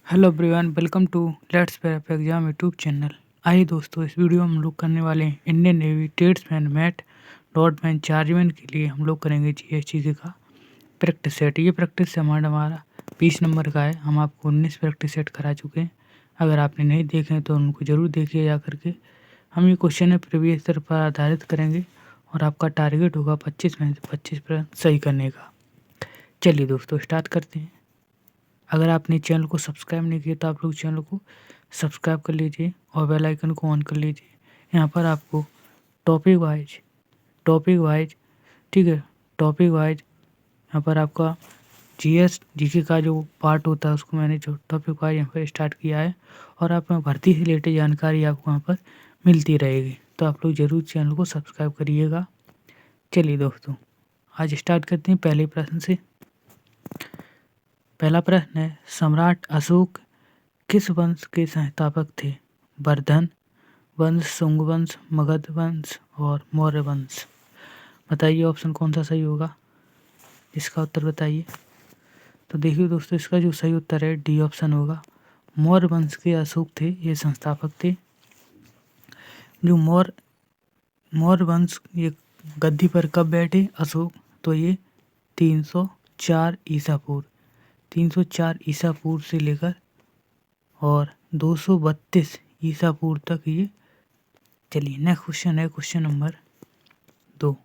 Hello everyone, welcome to let's prep exam YouTube channel. आइए दोस्तों, इस वीडियो में हम लोग करने वाले हैं इंडियन नेवी ट्रेड्समैन मैट डॉटमैन चार्जमैन के लिए हम लोग करेंगे जीएसटी का प्रैक्टिस सेट। ये प्रैक्टिस से हमारा 20 नंबर का है। हम आपको 19 प्रैक्टिस सेट करा चुके हैं। अगर आपने नहीं देखे हैं तो उनको ज़रूर देखिए जा करके। हम ये क्वेश्चन है प्रीवियस ईयर पर आधारित करेंगे और आपका टारगेट होगा 25 में से 25% सही करने का। चलिए दोस्तों, स्टार्ट करते हैं। अगर आपने चैनल को सब्सक्राइब नहीं किया तो आप लोग चैनल को सब्सक्राइब कर लीजिए और बेल आइकन को ऑन कर लीजिए। यहाँ पर आपको टॉपिक वाइज ठीक है, टॉपिक वाइज यहाँ पर आपका जीके का जो पार्ट होता है उसको मैंने जो टॉपिक वाइज यहाँ पर स्टार्ट किया है और आप भर्ती से रिलेटेड जानकारी आपको यहाँ पर मिलती रहेगी। तो आप लोग ज़रूर चैनल को सब्सक्राइब करिएगा। चलिए दोस्तों, आज स्टार्ट करते हैं पहले प्रश्न से। पहला प्रश्न है, सम्राट अशोक किस वंश के संस्थापक थे? वर्धन वंश, शुंग वंश, मगध वंश और मौर्य वंश। बताइए ऑप्शन कौन सा सही होगा, इसका उत्तर बताइए। तो देखिए दोस्तों, इसका जो सही उत्तर है डी ऑप्शन होगा। मौर्य वंश के अशोक थे, ये संस्थापक थे। जो मौर्य वंश ये गद्दी पर कब बैठे अशोक? तो ये 304 ईसा पूर्व 304 ईसा पूर्व से लेकर और 232 ईसा पूर्व तक ये। चलिए नेक्स्ट क्वेश्चन है, क्वेश्चन नंबर 2।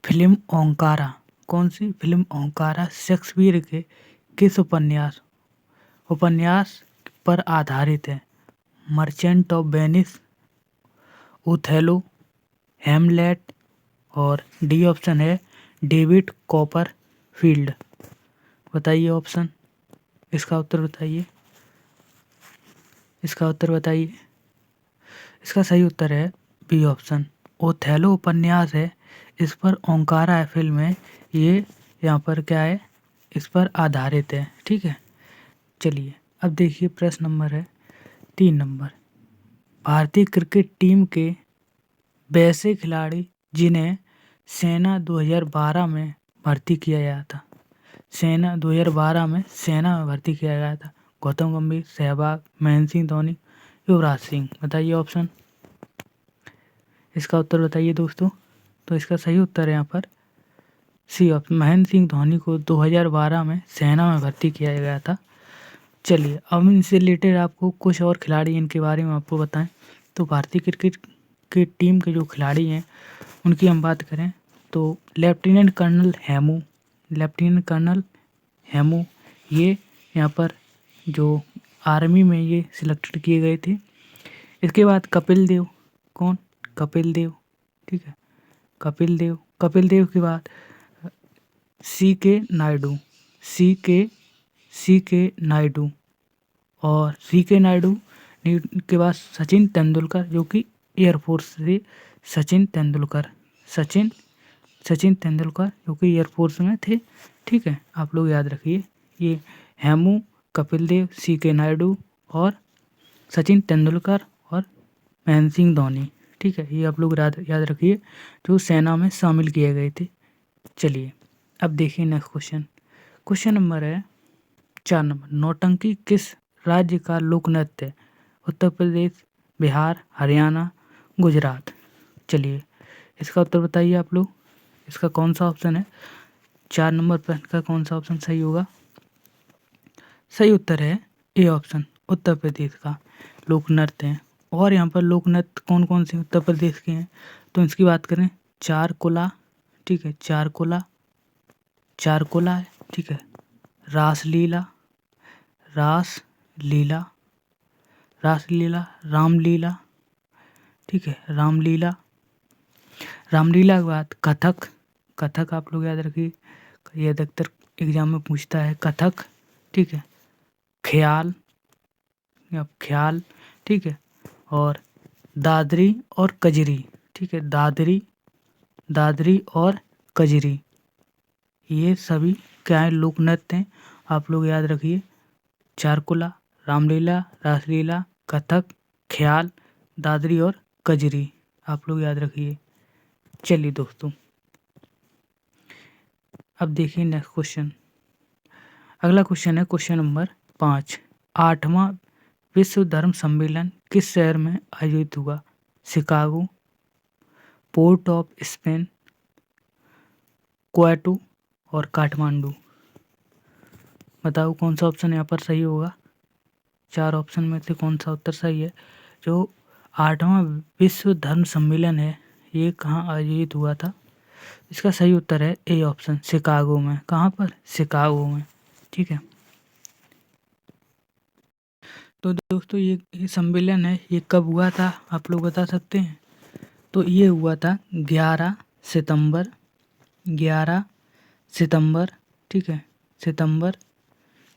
फिल्म ओंकारा, कौन सी फिल्म ओंकारा शेक्सपियर के किस उपन्यास पर आधारित है? मर्चेंट ऑफ वेनिस, ओथेलो, हेमलेट और डी ऑप्शन है डेविड कॉपरफील्ड। बताइए ऑप्शन, इसका उत्तर बताइए। इसका सही उत्तर है बी ऑप्शन, ओथेलो उपन्यास है, इस पर ओंकारा है फिल्म है, ये यहाँ पर क्या है, इस पर आधारित है। ठीक है, चलिए अब देखिए प्रश्न नंबर है 3 नंबर। भारतीय क्रिकेट टीम के वैसे खिलाड़ी जिन्हें सेना 2012 में भर्ती किया गया था। सेना 2012 में भर्ती किया गया था। गौतम गंभीर, सहवाग, महेंद्र सिंह धोनी, युवराज सिंह। बताइए ऑप्शन, इसका उत्तर बताइए दोस्तों। तो इसका सही उत्तर है यहाँ पर सी ऑप्शन, महेंद्र सिंह धोनी को 2012 में सेना में भर्ती किया गया था। चलिए अब इनसे रिलेटेड आपको कुछ और खिलाड़ी इनके बारे में आपको बताएं। तो भारतीय क्रिकेट की टीम के जो खिलाड़ी हैं उनकी हम बात करें तो लेफ्टिनेंट कर्नल हेमू ये यहाँ पर जो आर्मी में ये सिलेक्टेड किए गए थे। इसके बाद कपिल देव, कौन? कपिल देव, ठीक है, कपिल देव के बाद सी के नायडू और सी के नायडू के बाद सचिन तेंदुलकर, जो कि एयरफोर्स से सचिन तेंदुलकर जो कि एयरफोर्स में थे। ठीक है, आप लोग याद रखिए, ये हेमू, कपिल देव, सी के नायडू और सचिन तेंदुलकर और महेंद्र सिंह धोनी। ठीक है, ये आप लोग याद रखिए जो सेना में शामिल किए गए थे। चलिए अब देखिए नेक्स्ट क्वेश्चन नंबर है 4 नंबर। नौटंकी किस राज्य का लोक नृत्य है? उत्तर प्रदेश, बिहार, हरियाणा, गुजरात। चलिए इसका उत्तर बताइए आप लोग, इसका कौन सा ऑप्शन है 4 नंबर प्रश्न का, कौन सा ऑप्शन सही होगा? सही उत्तर है ए ऑप्शन, उत्तर प्रदेश का लोक नृत्य है। और यहाँ पर लोक नृत्य कौन कौन से उत्तर प्रदेश के हैं तो इसकी बात करें, चारकोला, ठीक है, चारकोला है, ठीक है, रासलीला, रामलीला, ठीक है, रामलीला के बाद कथक आप लोग याद रखिए, ये अधिकतर एग्जाम में पूछता है कथक। ठीक है, ख्याल, ठीक है, और दादरी और कजरी। ठीक है, दादरी और कजरी, ये सभी क्या है, लोक नृत्य हैं। आप लोग याद रखिए, चारकुला, रामलीला, रासलीला, कथक, ख्याल, दादरी और कजरी, आप लोग याद रखिए। चलिए दोस्तों अब देखिए नेक्स्ट क्वेश्चन। अगला क्वेश्चन है क्वेश्चन नंबर 5। 8वां विश्व धर्म सम्मेलन किस शहर में आयोजित हुआ? Chicago, port of Spain, Kyoto और काठमांडू। बताओ कौन सा ऑप्शन यहाँ पर सही होगा? 4 ऑप्शन में से कौन सा उत्तर सही है? जो 8वां विश्व धर्म सम्मेलन है ये कहाँ आयोजित हुआ था? इसका सही उत्तर है ए ऑप्शन, शिकागो में। कहाँ पर? शिकागो में। ठीक है। तो दोस्तों ये सम्मेलन है ये कब हुआ था आप लोग बता सकते हैं? तो ये हुआ था 11 सितंबर 11 सितंबर, ठीक है,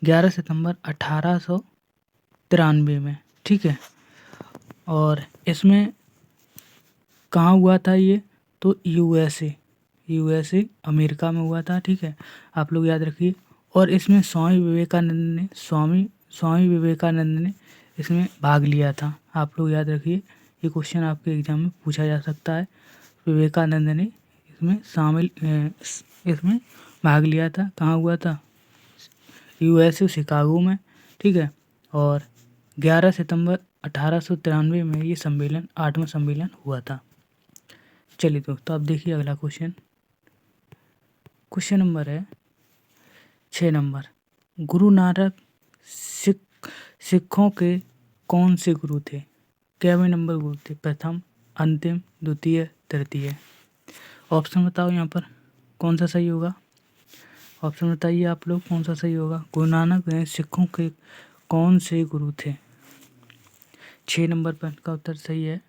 11 सितंबर 1893 में। ठीक है। और इसमें कहाँ हुआ था ये? तो यूएसए अमेरिका में हुआ था। ठीक है, आप लोग याद रखिए। और इसमें स्वामी विवेकानंद ने इसमें भाग लिया था। आप लोग याद रखिए, ये क्वेश्चन आपके एग्जाम में पूछा जा सकता है। विवेकानंद ने इसमें भाग लिया था। कहाँ हुआ था? यूएसए शिकागो में। ठीक है। और 11 सितंबर 1893 में ये सम्मेलन 8वां सम्मेलन हुआ था। चलिए दोस्तों अब देखिए अगला क्वेश्चन नंबर है 6 नंबर। गुरु नानक सिखों के कौन से गुरु थे? कैवे नंबर गुरु थे? प्रथम, अंतिम, द्वितीय, तृतीय। ऑप्शन बताओ यहाँ पर कौन सा सही होगा? ऑप्शन बताइए आप लोग कौन सा सही होगा। गुरु नानक सिखों के कौन से गुरु थे? 6 नंबर पर का उत्तर सही है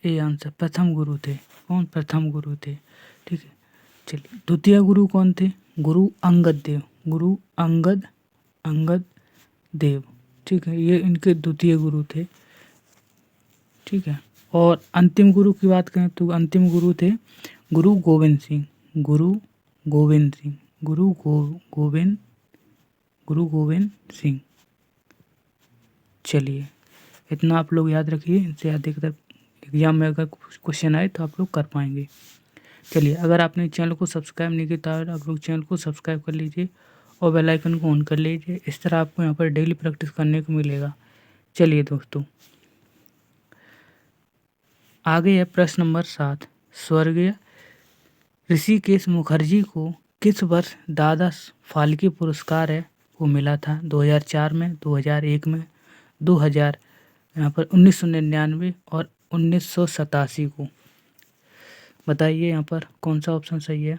ए आंसर, प्रथम गुरु थे। कौन? प्रथम गुरु थे। ठीक है। चलिए द्वितीय गुरु कौन थे? गुरु अंगद देव। ठीक है, ये इनके द्वितीय गुरु थे। ठीक है। और अंतिम गुरु की बात करें तो अंतिम गुरु थे गुरु गोविंद सिंह। चलिए इतना आप लोग याद रखिए, इनसे अधिकतर एग्जाम में अगर क्वेश्चन आए तो आप लोग कर पाएंगे। चलिए अगर आपने चैनल को सब्सक्राइब नहीं किया तो आप लोग चैनल को सब्सक्राइब कर लीजिए और बेल आइकन को ऑन कर लीजिए। इस तरह आपको यहाँ पर डेली प्रैक्टिस करने को मिलेगा। चलिए दोस्तों आगे है प्रश्न नंबर 7। स्वर्गीय ऋषिकेश मुखर्जी को किस वर्ष दादा फाल्के पुरस्कार है वो मिला था? 2004 में, 2001 में, 2000 यहाँ पर 1999 और 1987 को। बताइए यहाँ पर कौन सा ऑप्शन सही है?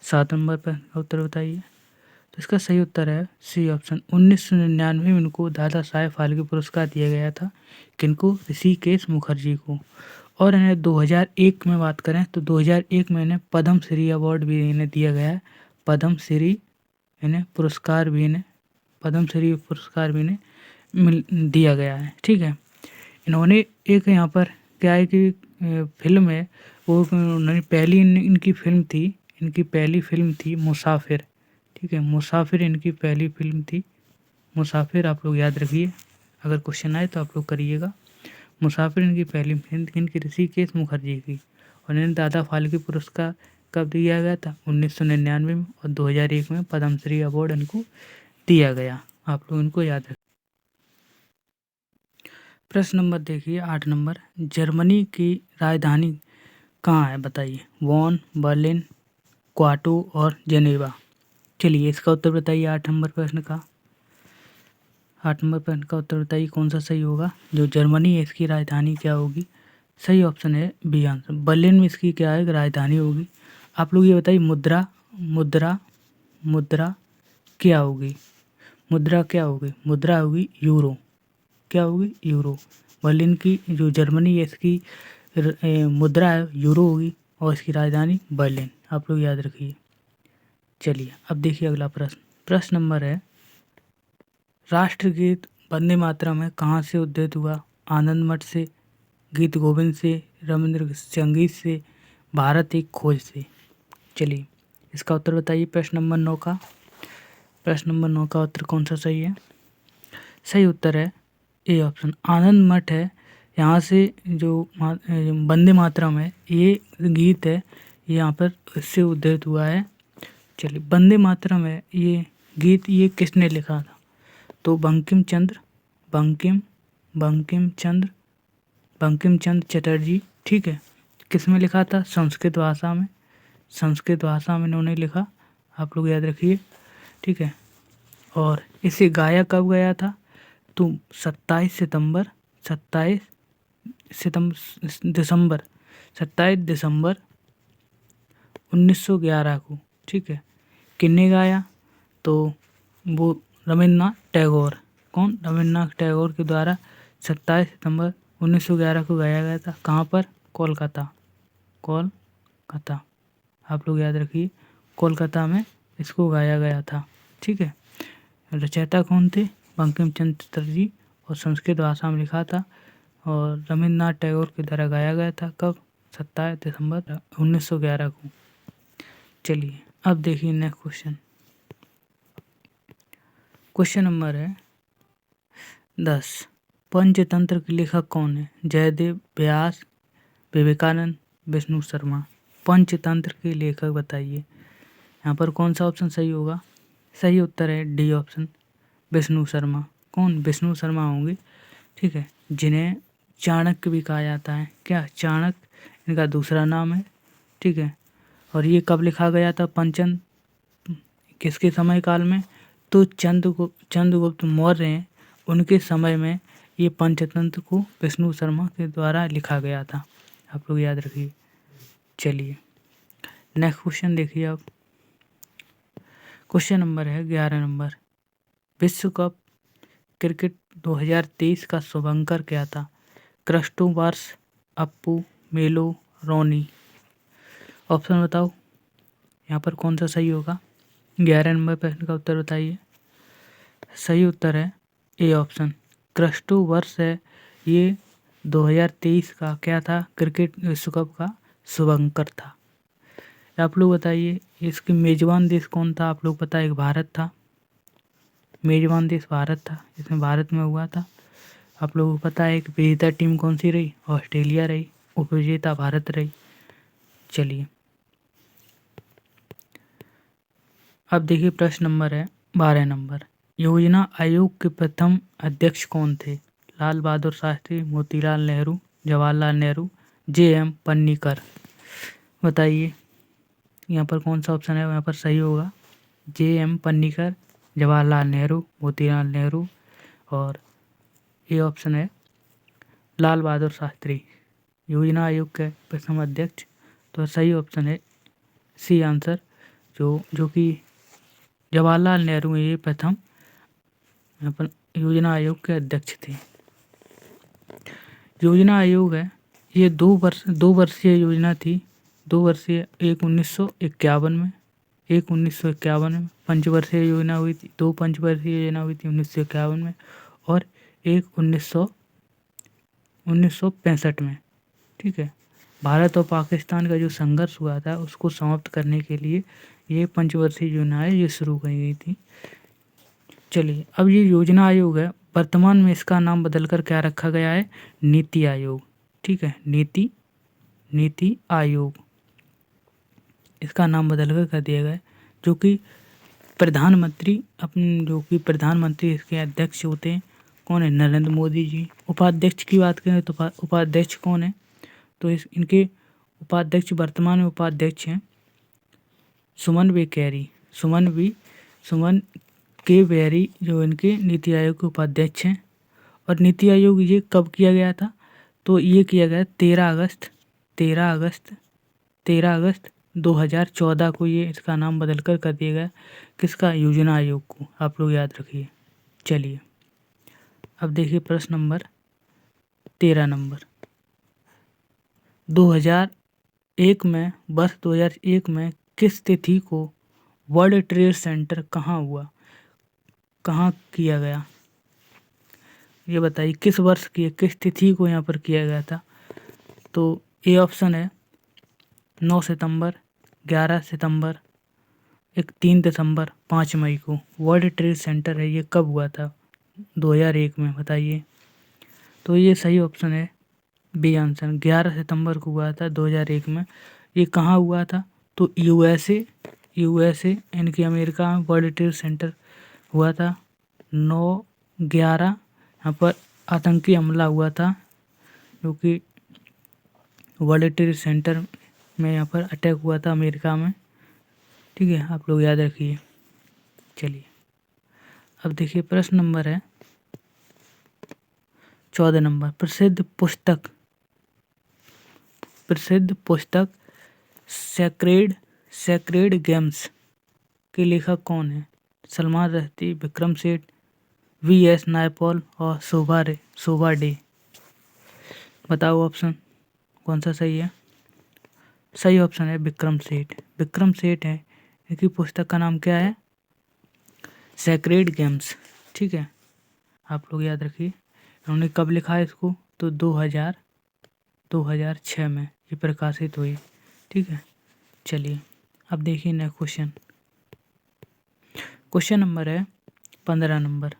7 नंबर पर उत्तर बताइए। तो इसका सही उत्तर है सी ऑप्शन, 1999 में इनको दादा साहेब फाल्के पुरस्कार दिया गया था। किनको? ऋषिकेश मुखर्जी को। और इन्हें 2001 में बात करें तो 2001 में इन्हें पद्मश्री अवार्ड भी इन्हें दिया गया है। पद्मश्री पुरस्कार भी इन्हें दिया गया है। ठीक है। इन्होंने एक यहाँ पर क्या है कि फिल्म है वो उन्होंने इनकी पहली फिल्म थी मुसाफिर। ठीक है, मुसाफिर इनकी पहली फिल्म थी। मुसाफिर आप लोग याद रखिए, अगर क्वेश्चन आए तो आप लोग करिएगा। मुसाफिर इनकी पहली फिल्म इनकी ऋषिकेश मुखर्जी की। और इन्हें दादा फाल्के पुरस्कार कब दिया गया था? 1999 में। और 2001 में पद्मश्री अवार्ड इनको दिया गया। आप लोग इनको याद रखें। प्रश्न नंबर देखिए 8 नंबर। जर्मनी की राजधानी कहाँ है? बताइए। बॉन, बर्लिन, क्योटो और जेनेवा। चलिए इसका उत्तर बताइए 8 नंबर प्रश्न का। 8 नंबर प्रश्न का उत्तर बताइए कौन सा सही होगा। जो जर्मनी है इसकी राजधानी क्या होगी? सही ऑप्शन है बी आंसर, बर्लिन में इसकी क्या है राजधानी होगी। आप लोग ये बताइए मुद्रा क्या होगी? मुद्रा होगी यूरो। क्या होगी? यूरो। बर्लिन की जो जर्मनी है इसकी मुद्रा है यूरो होगी और इसकी राजधानी बर्लिन। आप लोग याद रखिए। चलिए अब देखिए अगला प्रश्न नंबर है। राष्ट्रगीत वंदे मातरम में कहाँ से उद्धृत हुआ? आनंद मठ से, गीत गोविंद से, रविंद्र संगीत से, भारत एक खोज से। चलिए इसका उत्तर बताइए प्रश्न नंबर 9 का। प्रश्न नंबर 9 का उत्तर कौन सा सही है? सही उत्तर है ए ऑप्शन, आनंद मठ है। यहाँ से जो वंदे मातरम है ये गीत है यहाँ पर इससे उद्धृत हुआ है। चलिए वंदे मातरम है ये गीत ये किसने लिखा था? तो बंकिम चंद्र चटर्जी, ठीक है। किस में लिखा था? संस्कृत भाषा में, संस्कृत भाषा में इन्होंने लिखा, आप लोग याद रखिए, ठीक है। और इसे गाया कब गया था? तो 27 दिसंबर 1911 को, ठीक है। किसने गाया? तो वो रविन्द्रनाथ टैगोर, कौन? रविन्द्रनाथ टैगोर के द्वारा 27 सितंबर 1911 को गाया गया था। कहाँ पर? कोलकाता, आप लोग याद रखिए, कोलकाता में इसको गाया गया था, ठीक है। रचयिता कौन थे? बंकिम चंद्र चटर्जी, और संस्कृत भाषा में लिखा था, और रविन्द्रनाथ टैगोर के द्वारा गाया गया था। कब? 27 दिसंबर 1911 को। चलिए अब देखिए नेक्स्ट क्वेश्चन। क्वेश्चन नंबर है 10। पंचतंत्र के लेखक कौन है? जयदेव, व्यास, विवेकानंद, विष्णु शर्मा। पंचतंत्र के लेखक बताइए। यहाँ पर कौन सा ऑप्शन सही होगा? सही उत्तर है डी ऑप्शन, विष्णु शर्मा। कौन? विष्णु शर्मा होंगे, ठीक है, जिन्हें चाणक्य भी कहा जाता है। क्या? चाणक्य इनका दूसरा नाम है, ठीक है। और ये कब लिखा गया था? पंचतंत्र किसके समय काल में? तो चंद्रगुप्त मौर्य हैं, उनके समय में ये पंचतंत्र को विष्णु शर्मा के द्वारा लिखा गया था, आप लोग याद रखिए। चलिए नेक्स्ट क्वेश्चन देखिए अब। क्वेश्चन नंबर है 11 नंबर। विश्व कप क्रिकेट 2023 का शुभंकर क्या था? क्रिस्टोफर्स, अप्पू, मेलो, रोनी। ऑप्शन बताओ, यहाँ पर कौन सा सही होगा? 11 नंबर प्रश्न का उत्तर बताइए। सही उत्तर है ए ऑप्शन, क्रिस्टोफर्स है। ये 2023 का क्या था? क्रिकेट विश्व कप का शुभंकर था। आप लोग बताइए इसके मेजबान देश कौन था? आप लोग पता है, एक भारत था, मेजबान देश भारत था, इसमें भारत में हुआ था। आप लोगों को पता है एक विजेता टीम कौन सी रही? ऑस्ट्रेलिया रही, उपविजेता भारत रही। चलिए अब देखिए प्रश्न नंबर है 12 नंबर। योजना आयोग के प्रथम अध्यक्ष कौन थे? लाल बहादुर शास्त्री, मोतीलाल नेहरू, जवाहरलाल नेहरू, जे.एम. पन्नीकर। बताइए यहाँ पर कौन सा ऑप्शन है यहाँ पर सही होगा? जे.एम. पन्नीकर, जवाहरलाल नेहरू, मोतीलाल नेहरू, और ये ऑप्शन है लाल बहादुर शास्त्री, योजना आयोग के प्रथम अध्यक्ष। तो सही ऑप्शन है सी आंसर, जो कि जवाहरलाल नेहरू ये प्रथम यहाँ पर योजना आयोग के अध्यक्ष थे। योजना आयोग है ये 2 वर्षीय योजना थी, 2 वर्षीय, एक 1951 में, एक 1951 में पंचवर्षीय योजना हुई थी, 2 पंचवर्षीय योजना हुई थी 1951 में, और एक 1965 में, ठीक है। भारत और पाकिस्तान का जो संघर्ष हुआ था उसको समाप्त करने के लिए ये पंचवर्षीय योजनाएं ये शुरू की गई थी। चलिए अब ये योजना आयोग है, वर्तमान में इसका नाम बदलकर क्या रखा गया है? नीति आयोग, ठीक है, नीति आयोग इसका नाम बदलकर कर दिया गया है। जो कि प्रधानमंत्री इसके अध्यक्ष होते हैं। कौन है? नरेंद्र मोदी जी। उपाध्यक्ष की बात करें तो उपाध्यक्ष कौन है? तो इनके उपाध्यक्ष, वर्तमान में उपाध्यक्ष हैं सुमन के बेरी, जो इनके नीति आयोग के उपाध्यक्ष हैं। और नीति आयोग ये कब किया गया था? तो ये किया गया 13 अगस्त 2014 को ये इसका नाम बदलकर कर दिया गया। किसका? योजना आयोग को, आप लोग याद रखिए। चलिए अब देखिए प्रश्न नंबर 13 नंबर। 2001 में, वर्ष 2001 में किस तिथि को वर्ल्ड ट्रेड सेंटर कहाँ किया गया? ये बताइए किस वर्ष की, किस तिथि को यहाँ पर किया गया था? तो ए ऑप्शन है 9 सितंबर, 11 सितंबर, 3 दिसंबर, 5 मई को। वर्ल्ड ट्रेड सेंटर है ये कब हुआ था? 2001 में, बताइए। तो ये सही ऑप्शन है बी आंसर, 11 सितंबर को हुआ था 2001 में। ये कहाँ हुआ था? तो यूएसए यानी कि अमेरिका में वर्ल्ड ट्रेड सेंटर हुआ था 9 2011 यहाँ पर आतंकी हमला हुआ था, जो कि वर्ल्ड ट्रेड सेंटर में यहाँ पर अटैक हुआ था अमेरिका में। ठीक है, आप लोग याद रखिए। चलिए अब देखिए प्रश्न नंबर है 14 नंबर। प्रसिद्ध पुस्तक सेक्रेड गेम्स के लेखक कौन है? सलमान रश्दी, विक्रम सेठ, वी.एस. नायपॉल और शोभा डे। बताओ ऑप्शन कौन सा सही है? सही ऑप्शन है विक्रम सेठ है। इनकी पुस्तक का नाम क्या है? Sacred games. ठीक है, आप लोग याद रखिए। उन्होंने कब लिखा है इसको? तो 2006 में ये प्रकाशित हुई। ठीक है, चलिए अब देखिए नेक्स्ट क्वेश्चन नंबर है 15 नंबर।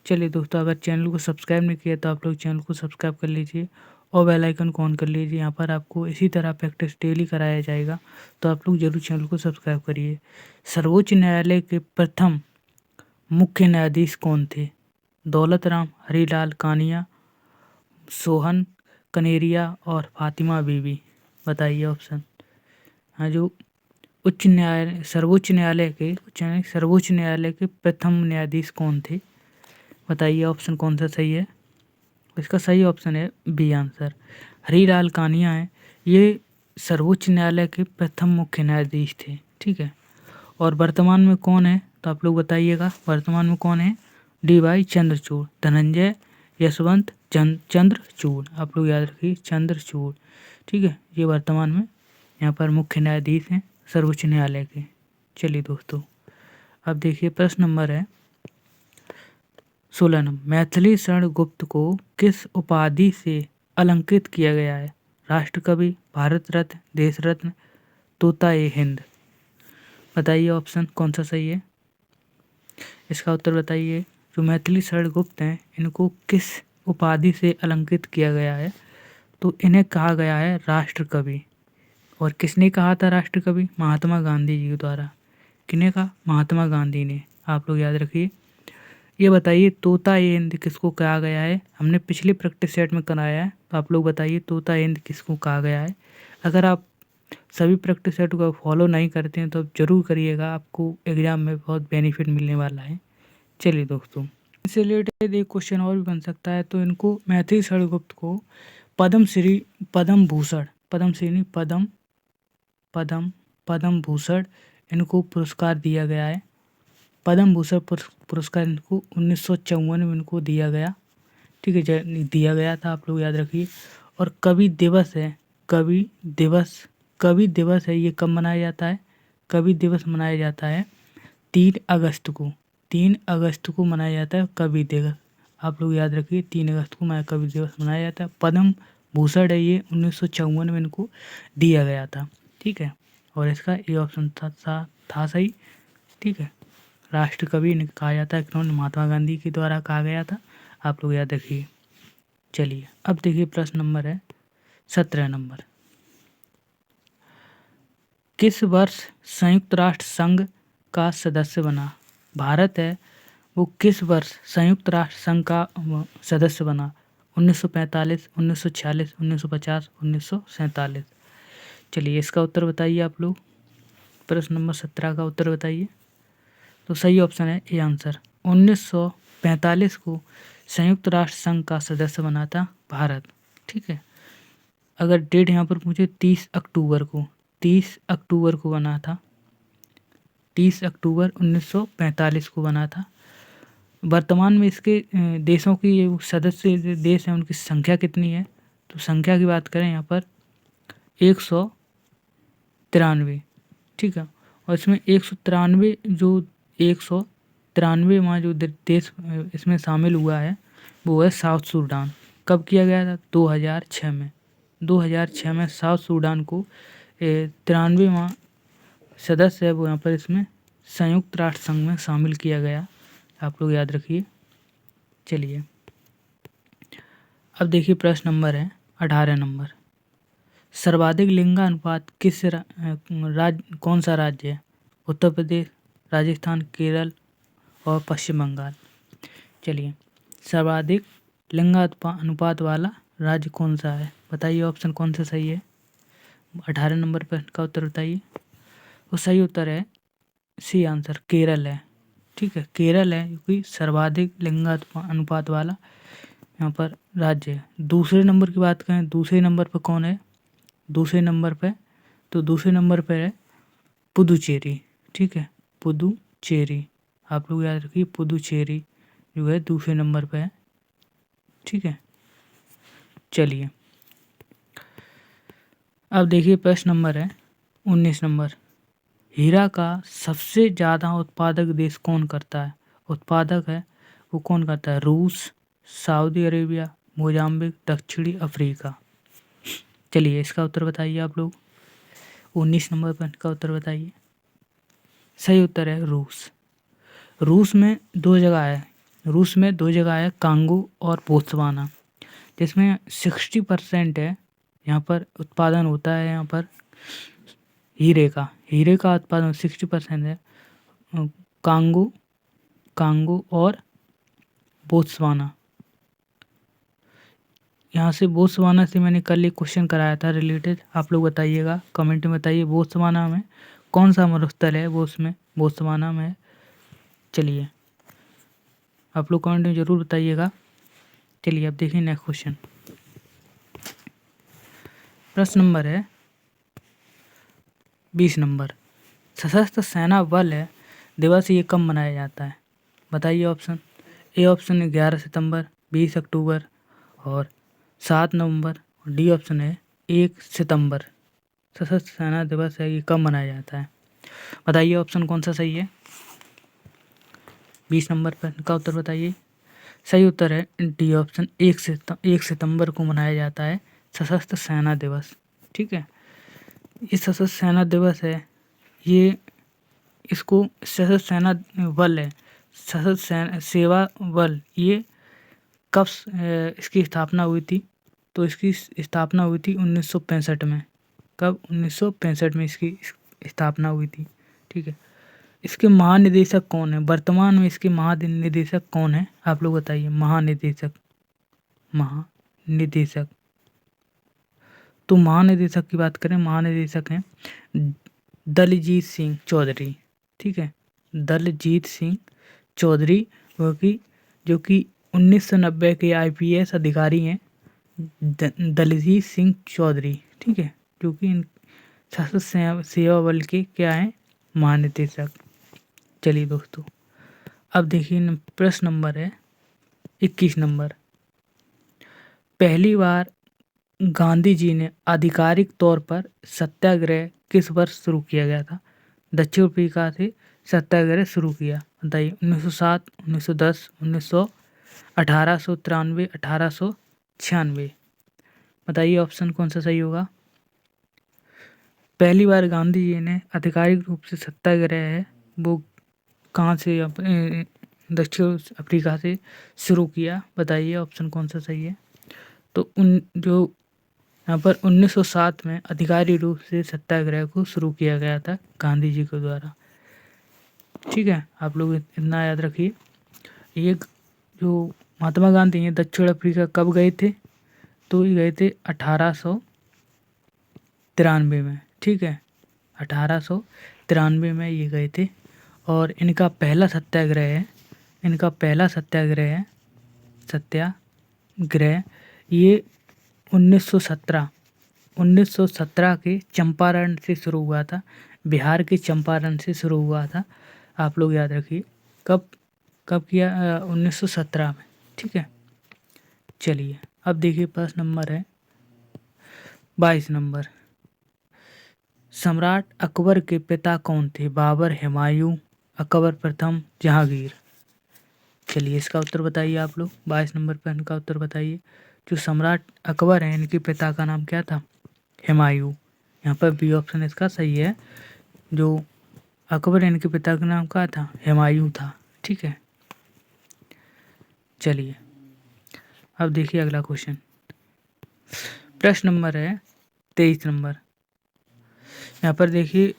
चलिए दोस्तों, अगर चैनल को सब्सक्राइब नहीं किया तो आप लोग चैनल को सब्सक्राइब कर लीजिए और बेल आइकन को ऑन कर लीजिए। यहाँ पर आपको इसी तरह प्रैक्टिस डेली कराया जाएगा, तो आप लोग जरूर चैनल को सब्सक्राइब करिए। सर्वोच्च न्यायालय के प्रथम मुख्य न्यायाधीश कौन थे? दौलत राम, हरीलाल कानिया, सोहन कनेरिया और फातिमा बीबी। बताइए ऑप्शन। हाँ, जो सर्वोच्च न्यायालय के प्रथम न्यायाधीश कौन थे? बताइए ऑप्शन कौन सा सही है? इसका सही ऑप्शन है बी आंसर, हरीलाल कानिया है। ये सर्वोच्च न्यायालय के प्रथम मुख्य न्यायाधीश थे। ठीक है, और वर्तमान में कौन है? तो आप लोग बताइएगा वर्तमान में कौन है? डी.वाई. चंद्रचूड़, धनंजय यशवंत चंद्रचूड़। आप लोग याद रखिए चंद्रचूड़। ठीक है, ये वर्तमान में यहाँ पर मुख्य न्यायाधीश हैं सर्वोच्च न्यायालय के। चलिए दोस्तों, अब देखिए प्रश्न नंबर है 16 नंबर। मैथिली शरण गुप्त को किस उपाधि से अलंकृत किया गया है? राष्ट्रकवि, भारत रत्न, देश रत्न, तोता ए हिंद। बताइए ऑप्शन कौन सा सही है? इसका उत्तर बताइए। जो मैथिली शरण गुप्त हैं, इनको किस उपाधि से अलंकृत किया गया है? तो इन्हें कहा गया है राष्ट्रकवि। और किसने कहा था राष्ट्रकवि? महात्मा गांधी जी द्वारा। किसने कहा? महात्मा गांधी ने। आप लोग याद रखिए। ये बताइए तोता ए हिंद किसको कहा गया है? हमने पिछले प्रैक्टिस सेट में कराया है, तो आप लोग बताइए तोता ए हिंद किसको कहा गया है? अगर आप सभी प्रैक्टिस सेट को फॉलो नहीं करते हैं तो आप जरूर करिएगा, आपको एग्जाम में बहुत बेनिफिट मिलने वाला है। चलिए दोस्तों, इससे रिलेटेड एक क्वेश्चन और भी बन सकता है। तो इनको मैथिली शरण गुप्त को पद्म भूषण इनको पुरस्कार दिया गया है। पद्म भूषण पुरस्कार इनको 1954 में इनको दिया गया। ठीक है, दिया गया था, आप लोग याद रखिए। और कवि दिवस है, कवि दिवस है, ये कब मनाया जाता है? कवि दिवस मनाया जाता है 3 अगस्त को मनाया जाता है कवि दिवस। आप लोग याद रखिए 3 अगस्त को कवि दिवस मनाया जाता है। पद्म भूषण है, ये 1954 में इनको दिया गया था। ठीक है, और इसका ये ऑप्शन था सही। ठीक है, राष्ट्रकवि इन्हें कहा जाता है, इन्होंने महात्मा गांधी के द्वारा कहा गया था। आप लोग याद रखिए। चलिए अब देखिए प्रश्न नंबर है 17 नंबर। किस वर्ष संयुक्त राष्ट्र संघ का सदस्य बना? भारत है वो किस वर्ष संयुक्त राष्ट्र संघ का सदस्य बना? 1945, 1946, 1950, 1947। चलिए इसका उत्तर बताइए आप लोग। प्रश्न नंबर 17 का उत्तर बताइए। तो सही ऑप्शन है ए आंसर, 1945 को संयुक्त राष्ट्र संघ का सदस्य बना था भारत। ठीक है, अगर डेट यहाँ पर पूछे 30 अक्टूबर को बना था। 30 अक्टूबर 1945 को बना था। वर्तमान में इसके देशों की सदस्य देश हैं, उनकी संख्या कितनी है? तो संख्या की बात करें यहाँ पर 193। ठीक है, और इसमें 193वां जो देश इसमें शामिल हुआ है वो है साउथ सूडान। कब किया गया था? 2006 में। 2006 में साउथ सूडान को 93वां सदस्य है वो यहाँ पर इसमें संयुक्त राष्ट्र संघ में शामिल किया गया। आप लोग याद रखिए। चलिए अब देखिए प्रश्न नंबर है 18 नंबर। सर्वाधिक लिंगानुपात कौन सा राज्य है? उत्तर प्रदेश, राजस्थान, केरल और पश्चिम बंगाल। चलिए, सर्वाधिक लिंगानुपात वाला राज्य कौन सा है? बताइए ऑप्शन कौन सा सही है। 18 नंबर पर का उत्तर बताइए। वो सही उत्तर है सी आंसर, केरल है। ठीक है, केरल है क्योंकि सर्वाधिक लिंगानुपात वाला यहाँ पर राज्य है। दूसरे नंबर की बात करें, दूसरे नंबर पर कौन है? दूसरे नंबर पे तो दूसरे नंबर पर है पुदुचेरी। ठीक है, पुदुचेरी, आप लोग याद रखिए, पुदुचेरी जो है दूसरे नंबर पे है। ठीक है, चलिए अब देखिए प्रश्न नंबर है 19 नंबर। हीरा का सबसे ज़्यादा उत्पादक देश कौन करता है? उत्पादक है वो कौन करता है? रूस, सऊदी अरेबिया, मोजाम्बिक, दक्षिणी अफ्रीका। चलिए इसका उत्तर बताइए आप लोग। 19 नंबर पर का उत्तर बताइए। सही उत्तर है रूस। रूस में दो जगह है, कांगो और बोत्सवाना, जिसमें 60% है यहाँ पर उत्पादन होता है। यहाँ पर हीरे का उत्पादन 60% है। कांगो और बोत्सवाना। यहाँ से बोत्सवाना से मैंने कल एक क्वेश्चन कराया था रिलेटेड, आप लोग बताइएगा, कमेंट में बताइए बोत्सवाना में कौन सा मरुस्थल है वो उसमें बोत्सवाना में। चलिए आप लोग कमेंट में ज़रूर बताइएगा। चलिए अब देखिए नेक्स्ट क्वेश्चन। प्रश्न नंबर है 20 नंबर। सशस्त्र सेना बल दिवस ये कब मनाया जाता है? बताइए ऑप्शन। ए ऑप्शन है 11 सितंबर, 20 अक्टूबर और 7 नवंबर। डी ऑप्शन है 1 सितंबर। सशस्त्र सेना दिवस है ये कब मनाया जाता है? बताइए ऑप्शन कौन सा सही है। 20 नंबर पर का उत्तर बताइए। सही उत्तर है डी ऑप्शन, 1 सितंबर को मनाया जाता है सशस्त्र सेना दिवस। ठीक है, ये सशस्त्र सेना दिवस है, ये इसको सशस्त्र सेना बल है, सशस्त्र सेवा बल, ये कब इसकी स्थापना हुई थी? तो इसकी स्थापना हुई थी 1965 में। कब? 1965 में इसकी स्थापना हुई थी। ठीक है, इसके महानिदेशक कौन है? वर्तमान में इसके महानिदेशक कौन है? आप लोग बताइए। महानिदेशक तो महानिदेशक की बात करें, महानिदेशक हैं दलजीत सिंह चौधरी। ठीक है, दलजीत सिंह चौधरी जो कि 1990 के IPS अधिकारी हैं, दलजीत सिंह चौधरी। ठीक है, जो कि सशस्त्र सेवा बल के क्या हैं? महानिदेशक। चलिए दोस्तों अब देखिए प्रश्न नंबर है 21 नंबर। पहली बार गांधी जी ने आधिकारिक तौर पर सत्याग्रह किस वर्ष शुरू किया गया था? दक्षिण अफ्रीका से सत्याग्रह शुरू किया, बताइए। 1907, 1910, 1893, 1896। बताइए ऑप्शन कौन सा सही होगा। पहली बार गांधी जी ने आधिकारिक रूप से सत्याग्रह है वो कहाँ से, दक्षिण अफ्रीका से शुरू किया, बताइए ऑप्शन कौन सा सही है। तो यहाँ पर 1907 में आधिकारिक रूप से सत्याग्रह को शुरू किया गया था गांधी जी के द्वारा। ठीक है, आप लोग इतना याद रखिए। ये जो महात्मा गांधी हैं दक्षिण अफ्रीका कब गए थे? तो ये गए थे 1893 में। ठीक है, 1893 में ये गए थे और इनका पहला सत्याग्रह ये 1917 के चंपारण से शुरू हुआ था, बिहार के चंपारण से शुरू हुआ था। आप लोग याद रखिए कब किया, 1917 में। ठीक है, चलिए अब देखिए प्रश्न नंबर है 22 नंबर। सम्राट अकबर के पिता कौन थे? बाबर, हुमायूं, अकबर प्रथम, जहांगीर। चलिए इसका उत्तर बताइए आप लोग। 22 नंबर पर इनका उत्तर बताइए। जो सम्राट अकबर हैं इनके पिता का नाम क्या था? हुमायूं। यहाँ पर बी ऑप्शन इसका सही है। जो अकबर इनके पिता का नाम क्या था? हुमायूं था। ठीक है, चलिए अब देखिए अगला क्वेश्चन। प्रश्न नंबर है 23 नंबर। यहाँ पर देखिए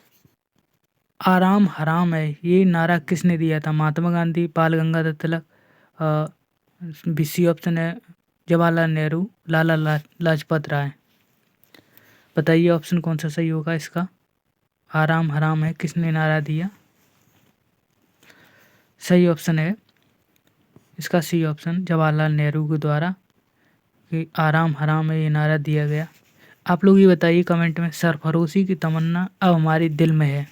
आराम हराम है ये नारा किसने दिया था? महात्मा गांधी, बाल गंगाधर तिलक, सी ऑप्शन है जवाहरलाल नेहरू, लाला लाजपत राय। बताइए ऑप्शन कौन सा सही होगा इसका। आराम हराम है किसने नारा दिया। सही ऑप्शन है इसका सी ऑप्शन, जवाहरलाल नेहरू के द्वारा कि आराम हराम है ये नारा दिया गया। आप लोग ये बताइए कमेंट में, सरफरोशी की तमन्ना अब हमारे दिल में है,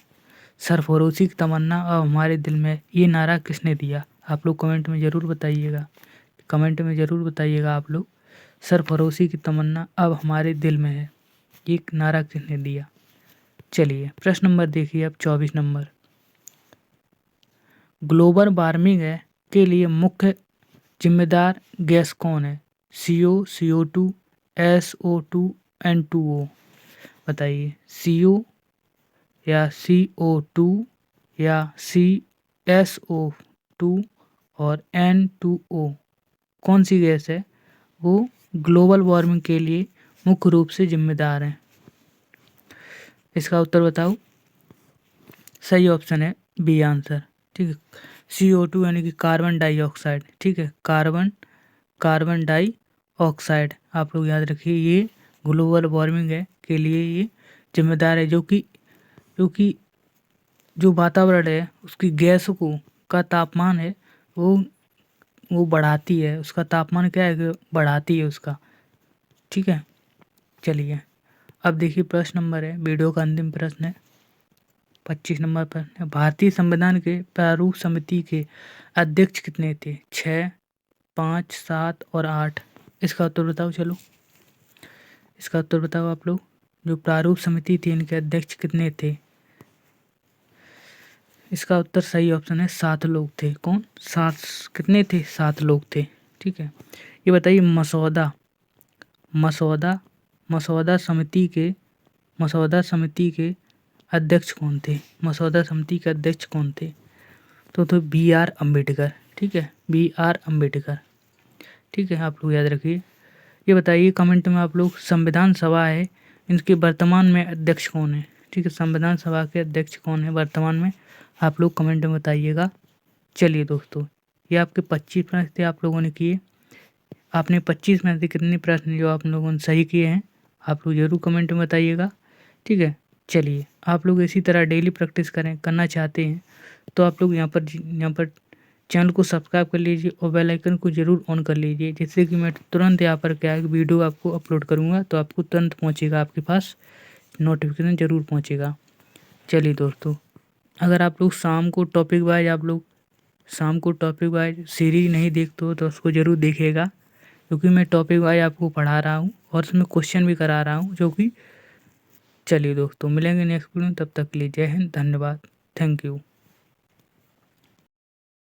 सरफरोशी की तमन्ना अब हमारे दिल में है, ये नारा किसने दिया। आप लोग कमेंट में ज़रूर बताइएगा, कमेंट में ज़रूर बताइएगा आप लोग, सरफरोशी की तमन्ना अब हमारे दिल में है, ये नारा किसने दिया। चलिए प्रश्न नंबर देखिए अब 24 नंबर। ग्लोबल वार्मिंग के लिए मुख्य जिम्मेदार गैस कौन है। CO, CO2, SO2, N2O। बताइए CO या CO2 या SO2 और N2O कौन सी गैस है वो ग्लोबल वार्मिंग के लिए मुख्य रूप से जिम्मेदार है। इसका उत्तर बताओ। सही ऑप्शन है बी आंसर, ठीक है। CO2 यानी कि कार्बन डाइऑक्साइड, ठीक है, कार्बन डाइऑक्साइड आप लोग याद रखिए, ये ग्लोबल वार्मिंग के लिए ये जिम्मेदार है, जो कि जो वातावरण है उसकी गैस को का तापमान है वो बढ़ाती है, उसका तापमान क्या है कि बढ़ाती है उसका, ठीक है। चलिए अब देखिए प्रश्न नंबर है, वीडियो का अंतिम प्रश्न है, 25 नंबर पर। भारतीय संविधान के प्रारूप समिति के अध्यक्ष कितने थे। 6, 5, 7 और 8। इसका उत्तर बताओ। चलो इसका उत्तर बताओ आप लोग। जो प्रारूप समिति थी इनके अध्यक्ष कितने थे। इसका उत्तर सही ऑप्शन है 7 लोग थे। कौन 7 कितने थे 7 लोग थे, ठीक है। ये बताइए मसौदा समिति के अध्यक्ष कौन थे। मसौदा समिति के अध्यक्ष कौन थे। तो BR अम्बेडकर, ठीक है, BR अम्बेडकर, ठीक है। आप लोग याद रखिए। ये बताइए कमेंट में आप लोग, संविधान सभा है इनके वर्तमान में अध्यक्ष कौन है, ठीक है। संविधान सभा के अध्यक्ष कौन है वर्तमान में, आप लोग कमेंट में बताइएगा। चलिए दोस्तों ये आपके 25 प्रश्न थे आप लोगों ने किए। आपने 25 में से कितने प्रश्न जो आप लोगों ने सही किए हैं आप लोग ज़रूर कमेंट में बताइएगा, ठीक है। चलिए आप लोग इसी तरह डेली प्रैक्टिस करना चाहते हैं तो आप लोग यहाँ पर चैनल को सब्सक्राइब कर लीजिए और बेल आइकन को ज़रूर ऑन कर लीजिए, जिससे कि मैं तुरंत यहाँ पर क्या है वीडियो आपको अपलोड करूँगा तो आपको तुरंत पहुँचेगा, आपके पास नोटिफिकेशन ज़रूर पहुँचेगा। चलिए दोस्तों अगर आप लोग शाम को टॉपिक वाइज सीरीज नहीं देखते हो तो उसको ज़रूर देखिएगा, क्योंकि मैं टॉपिक वाइज आपको पढ़ा रहा हूँ और उसमें क्वेश्चन भी करा रहा हूँ जो कि। चलिए दोस्तों मिलेंगे नेक्स्ट वीडियो, तब तक के लिए जय हिंद, धन्यवाद, थैंक यू।